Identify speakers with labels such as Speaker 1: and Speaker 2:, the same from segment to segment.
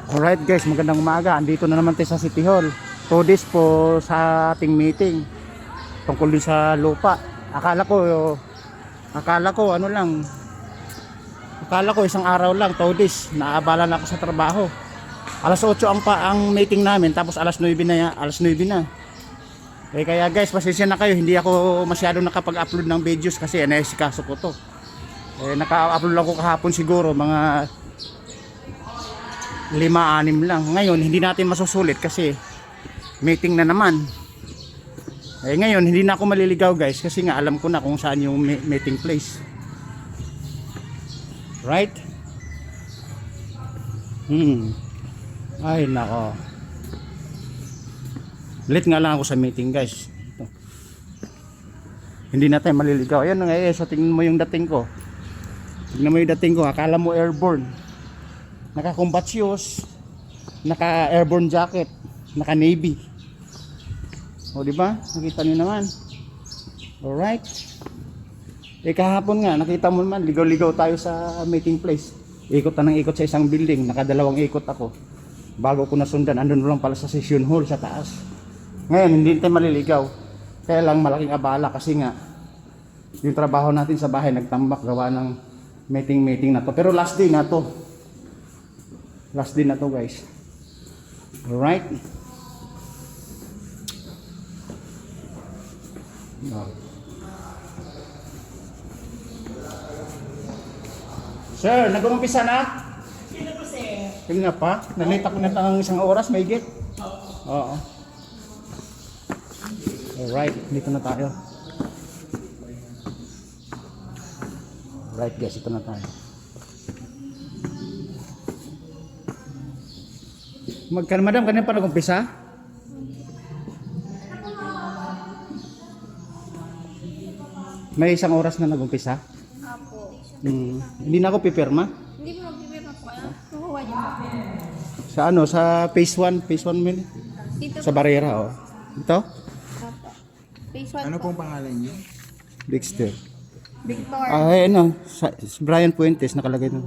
Speaker 1: Alright guys, magandang umaga. Andito na naman tayo sa City Hall. 2 days po sa ating meeting tungkol din sa lupa. Akala ko ano lang. Akala ko isang araw lang, 2 days. Naabala na ako sa trabaho. Alas 8 ang meeting namin, tapos alas 9 na. Kaya guys, pasensya na kayo. Hindi ako masyado nakapag-upload ng videos kasi naisikaso ko to. Naka-upload lang ko kahapon siguro mga 5-6 lang. Ngayon hindi natin masusulit kasi meeting na naman. Ngayon hindi na ako maliligaw guys kasi nga alam ko na kung saan yung meeting place. Right? Ay nako. Late nga lang ako sa meeting guys. Ito. Hindi na tayo maliligaw. Ayan nga so tingnan mo yung dating ko. Tingnan mo yung dating ko. Akala mo airborne. Naka-combat shoes, naka-airborne jacket, naka-navy. O di ba? Nakita niyo naman. Alright. Kahapon nga, nakita mo naman, ligaw-ligaw tayo sa meeting place. Ikot na ng ikot sa isang building, nakadalawang ikot ako. Bago ko nasundan, andun lang pala sa session hall sa taas. Ngayon, hindi tayo maliligaw. Kaya lang malaking abala kasi nga, yung trabaho natin sa bahay, nagtambak gawa ng meeting na to. Pero last day na to. Last din na to guys. Alright. Sir, nag-umpisa na?
Speaker 2: Sino po sir?
Speaker 1: Tingnan pa. Nalita ko na ng isang oras, may git. Oo. Alright, dito na tayo. Alright guys, ito na tayo. Madam, kanina pa nag-umpisa? May isang oras na nag-umpisa?
Speaker 2: Apo.
Speaker 1: Hindi na ako pipirma?
Speaker 2: Hindi mo magpipirma po kayo? Kukuha niyo po.
Speaker 1: Sa ano? Sa phase 1 mil?
Speaker 2: Dito
Speaker 1: Sa barera, oh. Ito?
Speaker 2: Apo. Phase 1
Speaker 3: Ano
Speaker 2: po.
Speaker 3: pong pangalan niyo?
Speaker 1: Dexter.
Speaker 2: Victor.
Speaker 1: Ano? Brian Puentes nakalagay na.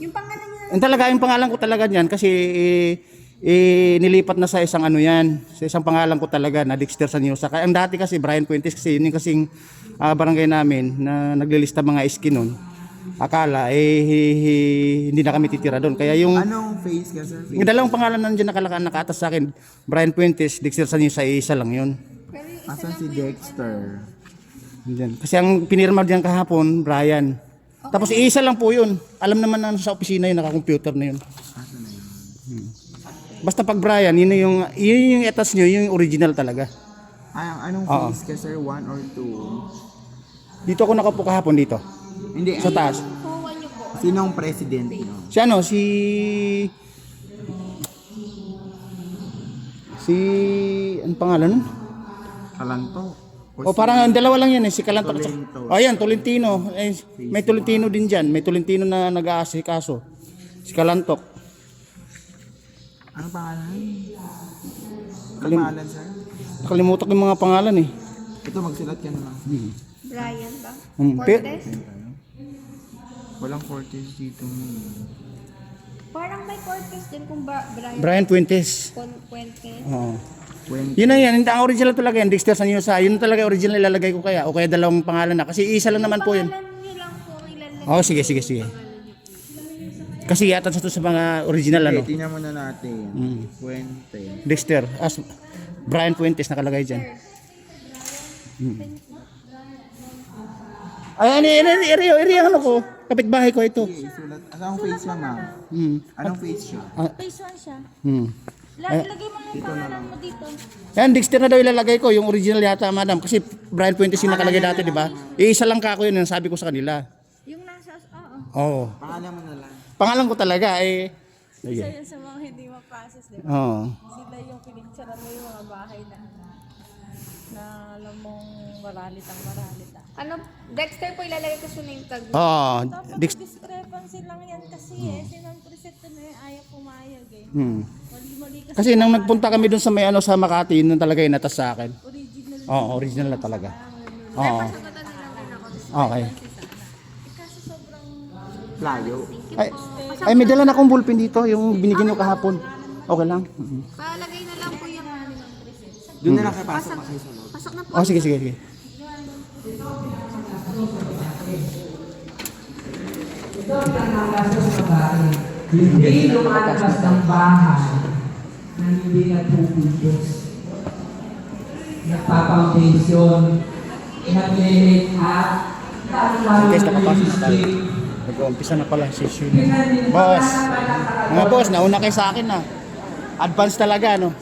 Speaker 2: Yung pangalan niya.
Speaker 1: Yung pangalan ko talaga niyan kasi nilipat na sa isang ano yan, sa isang pangalan ko talaga na Dexter Sanyosa. Kaya ang dati kasi Brian Puentes kasi yun yung kasing barangay namin na naglilista mga iskin nun. Akala hindi na kami titira doon. Kaya yung
Speaker 3: Anong face ka sir?
Speaker 1: yung dalawang pangalan nandiyan nakaatas sa akin, Brian Puentes, Dexter Sanyosa, isa lang yun.
Speaker 2: Pero yung isa
Speaker 3: Asan
Speaker 2: lang
Speaker 3: si
Speaker 2: po
Speaker 3: Dexter?
Speaker 1: Diyan. Kasi ang pinirma diyan kahapon, Brian. Tapos iisa lang po yun. Alam naman na sa opisina yun, naka-computer na yun.
Speaker 3: Asan na yun?
Speaker 1: Basta pag Brian, yun yung etas nyo, yung original talaga.
Speaker 3: Anong face ka sir? 1 or 2?
Speaker 1: Dito ako nakapo kahapon dito.
Speaker 3: Hindi.
Speaker 1: Sa taas.
Speaker 2: kukuha niyo po.
Speaker 3: Sinong president niyo?
Speaker 1: Si ano pangalan nun?
Speaker 3: Kalanto?
Speaker 1: O parang ang dalawa lang yan si Kalanto.
Speaker 3: Tolentino.
Speaker 1: O yan, Tolentino. May Tolentino din dyan. May Tolentino na nag-aasikaso. Si Kalantok.
Speaker 3: Ano pangalan? Ano pangalan sir?
Speaker 1: Nakalimutan ko yung mga pangalan eh.
Speaker 3: Ito magsulat ka na lang.
Speaker 2: Brian ba?
Speaker 1: Pe-
Speaker 2: Cortez?
Speaker 3: Walang Fortes dito.
Speaker 2: Parang may Cortez din kung Brian.
Speaker 1: Brian Puentes.
Speaker 2: Puentes.
Speaker 1: Oo.
Speaker 3: 20.
Speaker 1: Yun na yan, ang original talaga yan, Dexter Sanyosa. Yun talaga original ilalagay ko kaya. O kaya dalawang pangalan na. Kasi isa lang naman po yun.
Speaker 2: Pangalan niyo lang po ilalagay.
Speaker 1: Oo, sige. Kasi yata sa mga original ano.
Speaker 3: Okay, tingnan muna natin. Puente.
Speaker 1: Dexter. Brian Puentes nakalagay dyan. Ay, area ano ko. Kapitbahay ko ito.
Speaker 3: Okay, sulat. Anong face siya ma'am? Anong face siya?
Speaker 2: Phase 1 siya.
Speaker 1: Hmm.
Speaker 2: Lagay mo yung pangalan mo dito.
Speaker 1: Yan, Dexter na daw ilalagay ko. Yung original yata, madam. Kasi Brian Puentes yung nakalagay dati, di ba? Isa lang kako yun, yung sabi ko sa kanila.
Speaker 2: Yung nasa,
Speaker 1: Oo.
Speaker 3: Pangalan mo na lang.
Speaker 1: Pangalan ko talaga,
Speaker 4: Isa
Speaker 1: Sige.
Speaker 4: yun sa mga hindi ma-process, di ba?
Speaker 1: Oo.
Speaker 4: Sila yung pinicturean mo yung mga bahay na alam mong maralitang.
Speaker 2: ano, Dexter po ilalagay ko sa name tag.
Speaker 1: Oo.
Speaker 4: Dapat discrepancy lang yan kasi sinang preset na yun, ayaw pumayag eh.
Speaker 1: Hmm.
Speaker 4: Mali-mali kasi
Speaker 1: Kasi nang nagpunta kami dun sa may sa Makati, nung talaga inatas sa akin.
Speaker 4: original.
Speaker 1: Oo, original na talaga. Oo. Okay.
Speaker 3: Layo.
Speaker 1: Ay, Ay, may dala na akong ballpen dito, yung binigyan nyo kahapon. Okay lang.
Speaker 2: Palagay na lang po yung
Speaker 3: Doon na lang kayo pasok pa kayo sa loob.
Speaker 2: pasok na po.
Speaker 1: Oh, sige, sige, sige.
Speaker 5: Ito ang pinangagastos sa babae. Hindi lumalabas ng bahay na hindi natutubos. Nagpa-foundation, nag-make up,
Speaker 1: Guys, nakapasok na tayo. Nag-uumpisa na pala si session. Boss, mga boss, nauna kayo sa akin na. Advance talaga, no?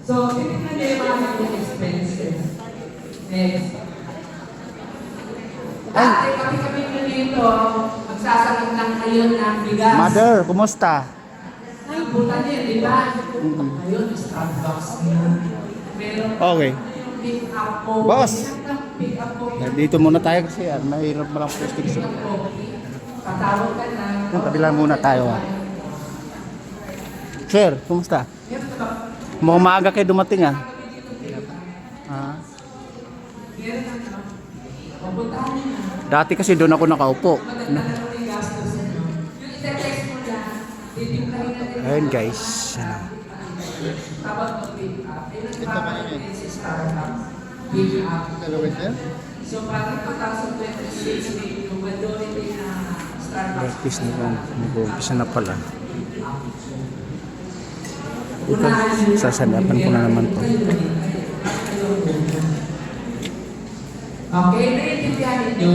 Speaker 5: So, tinignan niyo yung mga naging expenses. Next. Dati kami na dito, magsasakit lang kayo ng bigas.
Speaker 1: Mother, kumusta?
Speaker 5: Ay, buta niyo, di ba? Ayun, Starbucks na. Meron
Speaker 1: Okay.
Speaker 5: yung pick up po.
Speaker 1: Boss.
Speaker 5: Pick up po.
Speaker 1: Dito muna tayo kasi mahirap malang restriction.
Speaker 5: Patawag ka na.
Speaker 1: Yung kabila muna tayo, ha? Sir, kumusta? Mukhang maaga kayo dumating, ha? Ah. Dati kasi doon ako nakaupo. Ayun guys.
Speaker 5: So, parang 2026, yung majority na Starbucks.
Speaker 1: Practice na lang. Mag-uumpisa na pala. Ito, sasanapan ko na naman to.
Speaker 5: Okay, naiintindihan ninyo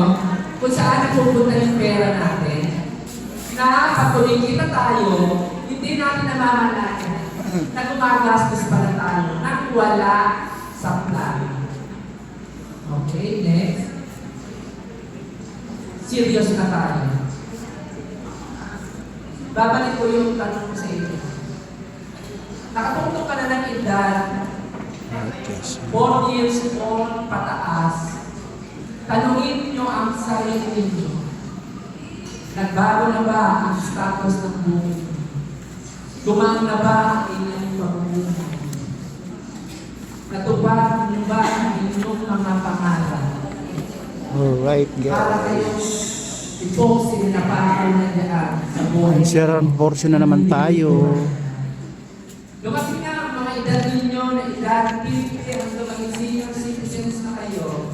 Speaker 5: kung saan napupunta yung pera natin. Na kapag kita tayo, hindi natin namamalayan na gumagastos pala tayo nang wala sa plano. Okay, next. Serious na tayo. Babalik ko yung tanong ko sa inyo. Nakatungtong ka na ng edad,
Speaker 1: Okay.
Speaker 5: 4 years old pataas. Tanungin niyo ang sarili niyo. Nagbago na ba ang status ng buhay? Gumaan na ba ang inyong pamumuhay? Natupad niyo ba ang inyong mga pangarap?
Speaker 1: Alright
Speaker 5: Para
Speaker 1: guys.
Speaker 5: kayong iposin na parang na dyan sa buhay.
Speaker 1: Answeran portion na naman tayo.
Speaker 5: Dumating nga ang mga edad ninyo na edad 50 hanggang maging senior citizens na kayo,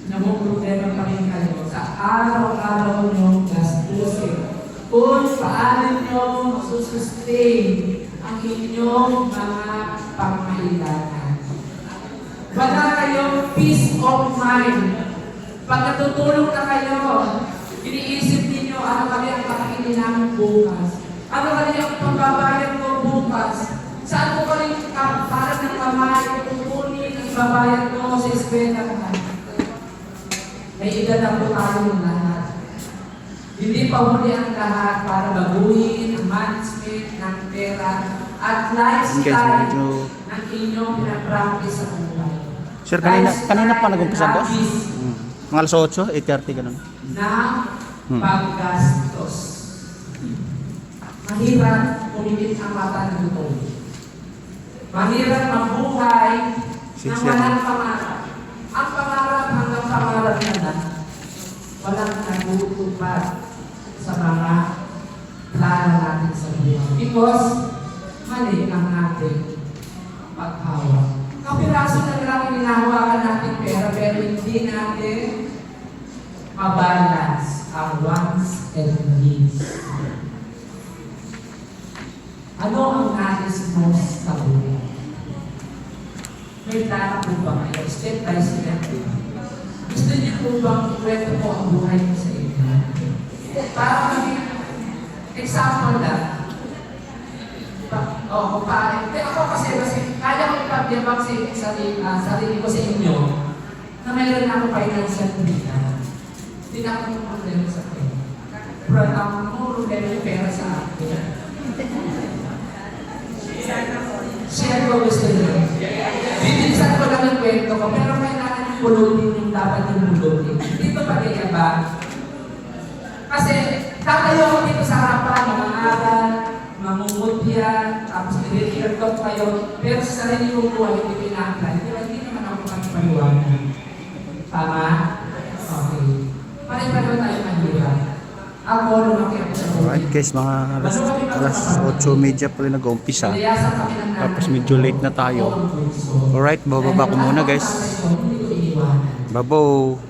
Speaker 5: namumroblema pa rin kayo sa araw-araw nyo gastusin. Kung paano nyo masusustain ang inyong mga pangailangan. Wala kayong peace of mind. Pag natutulog na kayo, iniisip ninyo ano kami ang kakainin namin bukas. Ano kami ang pagbabayad ko bukas. Saan ko kami para ng kamay kukunin ang ibabayad ko sa eskwela ko. May edad na po tayong lahat. Hindi pa huli ang lahat para baguhin ang management ng pera at lifestyle ng inyong pinapractice sa buhay.
Speaker 1: Sir, kanina pa nag-umpisa, boss? Mga alas 8, 8:30 ganun.
Speaker 5: Na paggastos. Mahirap kumikit ang mata ng gutom. Mahirap mabuhay ng walang pangarap. Ang pangarap hanggang pangarap na lang, walang nagutupad sa mga plano natin sa buhay. Because mali ang ating paghawak. Kapiraso na lang yung hinahawakan natin pera, pero hindi natin mabalance ang wants and needs. Ano ang nais mo sa buhay? May plano po ba kayo? Step by step. Gusto niyo po bang ikwento po ang buhay mo sa inyo? Para maging example lang. Kung paano. Ako kasi kaya ko ipagdibang sarili ko sa inyo na mayroon ako financial freedom. Hindi na ako yung problema sa pera. Pero ang problema yung pera sa akin. Share ko gusto niyo. Bibilisan ko lang yung kwento ko, pero may natin yung pulutin yung dapat yung pulutin. Dito pa kaya ba? Kasi tatayo ko dito sa harapan, mga aral, mamumutya, tapos nire-record kayo, pero sa sarili kong buhay, hindi pinaka-apply. Hindi naman ako magpaliwanag. Tama? Okay. Pare-pareho tayo mahirap. Ako, lumaki ako sa buhay.
Speaker 1: guys, mga alas 8:30 pala nag-uumpisa.
Speaker 5: Nilayasan kami ng nanay.
Speaker 1: Tapos medyo late na tayo. Alright, bababa ko muna guys. Babo.